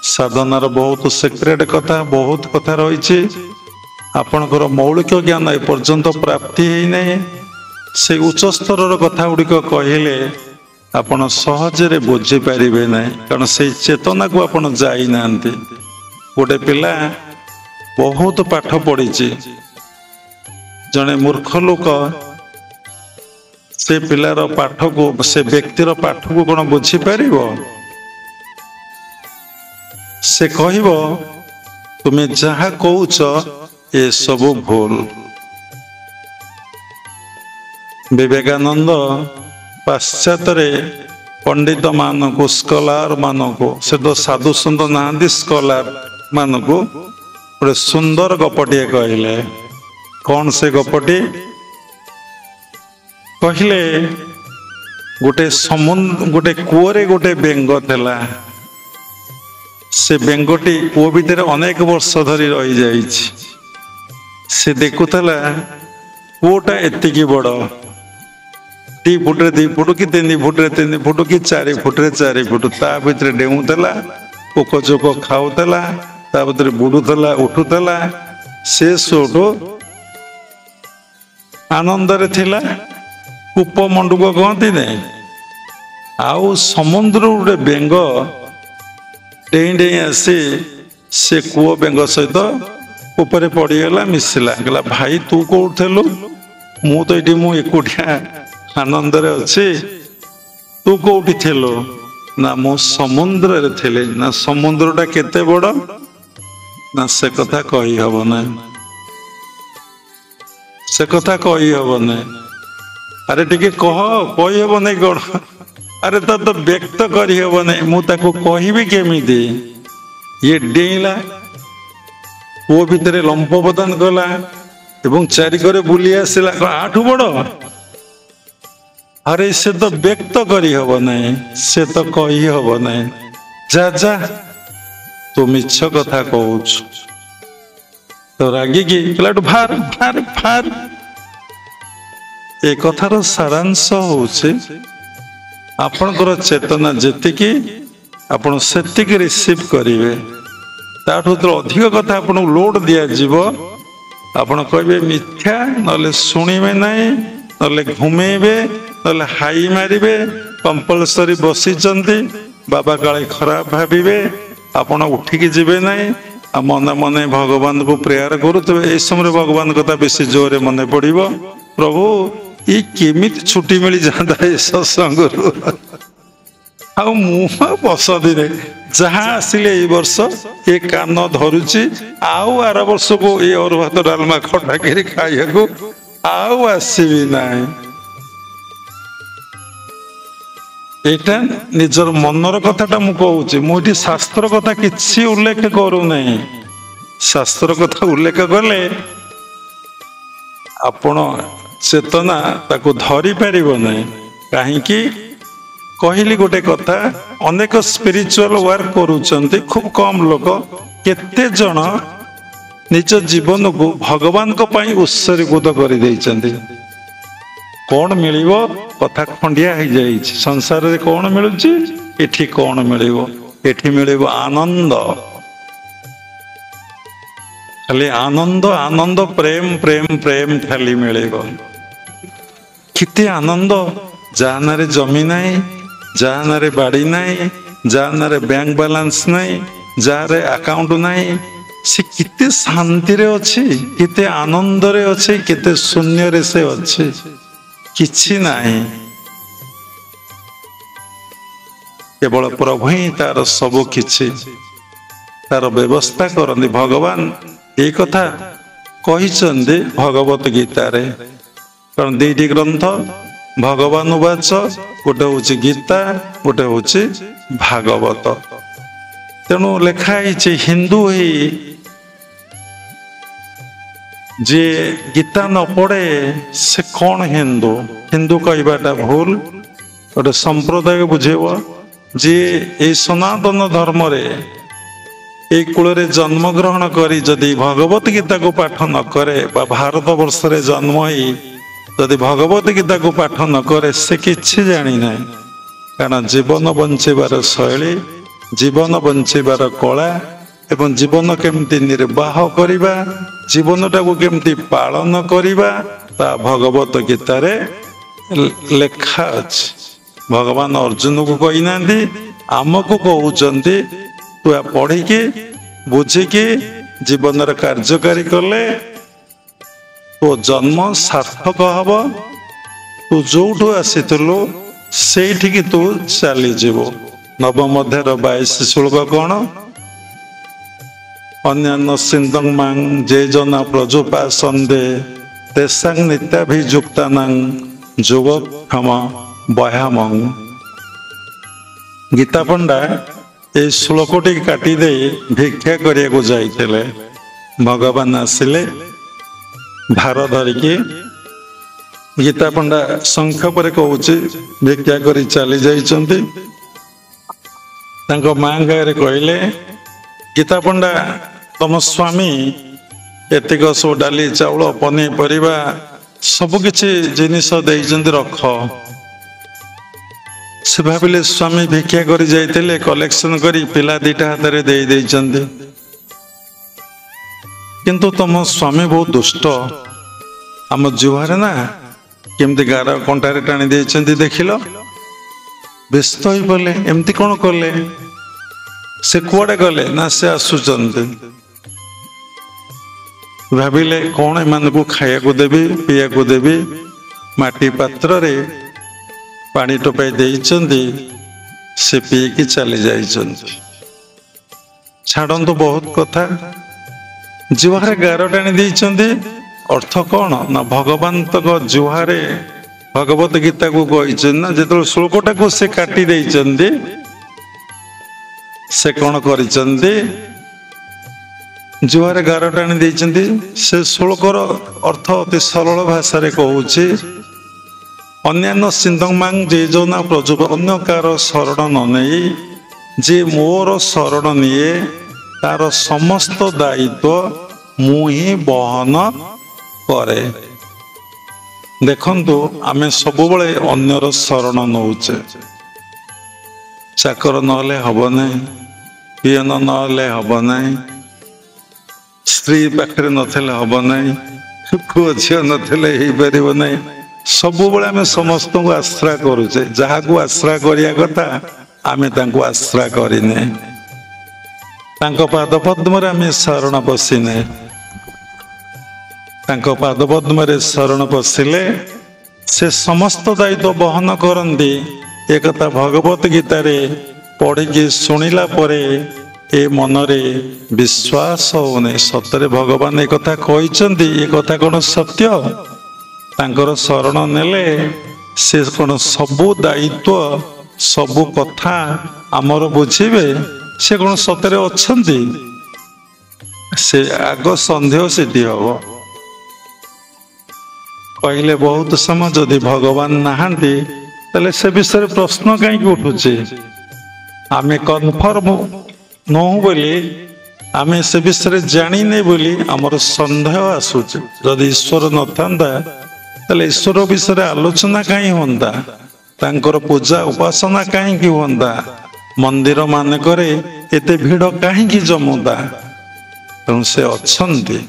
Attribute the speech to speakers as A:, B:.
A: साधनार बहुत सिक्रेट कथा बहुत कथा रही आपणकर मौलिक ज्ञान एपर्यंत प्राप्ति है से उच्च स्तर कथा गुड़िक कहले आपण सहजरे बुझी पारे ना कारण से चेतना को आपण जाना गोटे पिला बहुत पाठ पढ़ी जड़े मूर्ख लोक से पिलार पाठ को से व्यक्तिर पाठ को कौन बुझी पार से कह तुम्हें जहा कौच ये सब भूल। विवेकानंद पाश्चात्य पंडित मान को स्कॉलर मान को से तो साधु सुंदर नहांती स्कॉलर मान को गोटे सुंदर गपटे कहले कौन से गपटी कहले गोटे समुद्र गोटे कूरे गोटे बेंग थला से बेंगटी कूह भितर अनेक वर्ष धरी रही जाइए से देखुला कूटा एतिकी बड़ 2 फुट 2 फुट कि 3 फुट 3 फुट कि 4 फुट 4 फुट ता भितर डेऊला पोक चोक खाऊला ता भितर बुड़ूला उठूला से सोटो आनंद रे थिला कूप मंडूक कहती नहीं आउ समुद्र गोटे बेंग डेई डेई आसी से कूह बेंग सहित ऊपर पड़गला मिसिला कहला भाई तू कौलु मु तो ये एकुटिया आनंद रे अच्छी तू कौटी थिलु ना मु समुद्र रे थिली ना समुद्रटा केते बड़ ना से कथा कही हब ना से कथा कही हब ना अरे टिके कह कही हब नहीं कौन अरे तो व्यक्त करी हब नहीं मु ताको कहबी केमिति ये डेला कूह भितर लंप बदान कला एवं चारिकरे बुली आसला आठू बड़ अरे से तो व्यक्त करी हब नहीं से तो कही हब नहीं जा जा तू मिछ कथा कहूच तो रागिकी कहला भार भार भार ए कथार सारांश होउछे आपनकर चेतना जेतिकी आपण सेतिकी रिसीव करिवे ताठू तो अधिक कथा आपन लोड दिया जीव आपण कहबे मिथ्या नले सुनिबे नहीं नले घुमेबे नले हाई मारिबे कंपलसरी बसीचंती बाबा काले खराब भाविबे आपण उठिकी जीवे नहीं आ मने मने भगवान को प्रेयर करुतबे ए समय भगवान कथा बेसी जोरे मने पड़िबो प्रभु ये केमिति छुट्टी मिली जाता है सत्संग पसंदी नहीं जहाँ आसिले ये वर्ष ये कान धरुची आउ आर वर्ष को ये और भात डालमा खटा कर खाइबू आउ आसबी ना एटा निजर मनर कथाटा मु कहूँ मुझे शास्त्र कथा किसी उल्लेख करू नहीं शास्त्र कथा उल्लेख कले आपण चेतना ताको धरी पारिबो नहीं कहीं कहली गोटे कथा अनेक स्पिरिचुअल वर्क करुचंती खूब कम लोग केते जन निज जीवन को भगवान को पाई उत्सर्गीकृत कर देइचंती कौन मिलिबो कथा खंडिया हो जाई संसार रे कौन मिलुची एठी कौन मिलिबो एठी मिलिबो आनंद खाली आनंद आनंद प्रेम प्रेम प्रेम खाली मिलिबो किते आनंद जाना रे जमी नहीं जाना रे बाड़ी नहीं जाना रे बैंक बैलेंस नहीं जा रे अकाउंट नहीं से किते शांति रे अच्छी किते आनंद रे अच्छी किते शून्य रे से अच्छी किछि नहीं केवल प्रभु ही तार सब किछि तार व्यवस्था करनी भगवान ये कथा कहिचंदे भगवत गीता रे कारण 2टी ग्रंथ भगवान उवाच गोटे हूँ गीता गोटे हूँ भागवत तेणु लिखाई हिंदू ही जे गीता न पढ़े से कौन हिंदू हिंदू कहवाटा भूल गोटे संप्रदाय बुझेब जे ये सनातन धर्म रे ए कूल जन्म ग्रहण करी जदि भगवत गीता को पाठ न करे भारत वर्ष रे जन्म ही जदि भगवत गीता को पाठ न करे से किछि जानी ना कारण जीवन बंचेबार शैली जीवन बंचीबार कला एवं जीवन केमती निर्वाह करिबा जीवनटाକୁ केमती पालन करिबा ता भगवत गीता रे लेखा अछि। भगवान अर्जुन को कही ना आमको कहउचंती तू पढ़ी के बुझी के जीवन कार्यकारी कले तो जन्म सार्थक हब तू जोठू आसीलु से तू चली जीव। नवम अध्यायर 22 श्लोक कौन अन्यान्य सिंदंग मांग जे जना प्रजोपा संदे तेसांग नित्याभिजुक्तानां जोगक्षम बयामं। गीता पंडा ए श्लोकटी काटी दे भिक्षा करिया जाइतिले भगवान आसिले भार धरिकी गीता पंडा शंख पर कहूची भिक्षा करी चली जाइछंती तांको मां गारे कहले गीता पंडा तम स्वामी एतिक सब डाली चाउल पनीपरिया सबकिछि जिनिस देइछंती रख। से भाविले स्वामी भिक्षा करी जाइतिले कलेक्शन करी पिला दीटा हाथ रे देई देइछंती किंतु तम स्वामी बहुत दुष्ट आम जुहारे ना केमती गार कंटारे टाणी देइछंती देखिल व्यस्त हो पड़े एमती कौन कले से कुआडे गले ना से आसुचंती भाविले कौन एमान को खाया को देवी पीया को देवी माटी पात्र रे पानी टोपाई देइछंती से पी की चली जाइछंती। छाड़ंतु बहुत कथा जुहारे गार टाणी देइछंती अर्थ कौन ना भगवान तक जुहारे भगवत गीता को कही ना जो श्लोकटा को से काटी देइछंती से कौन करिछंती जुहारे गार टाणी देइछंती से श्लोकर अर्थ अति सरल भाषा रे कहूची अन्यान्य सिंधंग मांग जे जना प्रजोप अन्य कार शरण न नहीं जे मोर शरण निये तार समस्त दायित्व मुही बहन करे। देखंतु आमे सबुबले अन्यर शरण नौचे चाकर नहले हब नहीं पियन नहले हब नहीं स्त्री पाखरे नथिले हब नहीं पुओ झियो नथिले हेई परिबो नहीं सबुबले आमे समस्त को आश्रय करूचे जहा को आश्रय करिया कथा आमे तांको आश्रय करिने तांको पाद पद्म रे आमे शरण पसिने तांको पाद पद्म रे शरण पसिले से समस्त दायित्व बहन करंदी एक कथा भगवत गीता रे पढ़ी के सुनिला परे ए मनरे विश्वास होने सतरे भगवान एक कथा कहिसंती ए कथा कोन सत्य तांकर शरण नेले से कोन सबु दायित्व सबु कथा आमर बुझिबे से कोन सतरे अछंती से आग संदेह सिद्धि हबो कहले बहुत समय जदि भगवान नहांती तले से विषय प्रश्न कहीं उठुचे आमे कन्फर्म नहु बोली आमे से विषय जानी नहीं बोली आमर संदेह आसुचे जदि ईश्वर न थांदा तले ईश्वर विषय आलोचना कहीं होंदा तांकर पूजा उपासना कहीं होंदा मंदिर मानकरे एते भीड़ कहीं जमुदा तेणु से अछंती।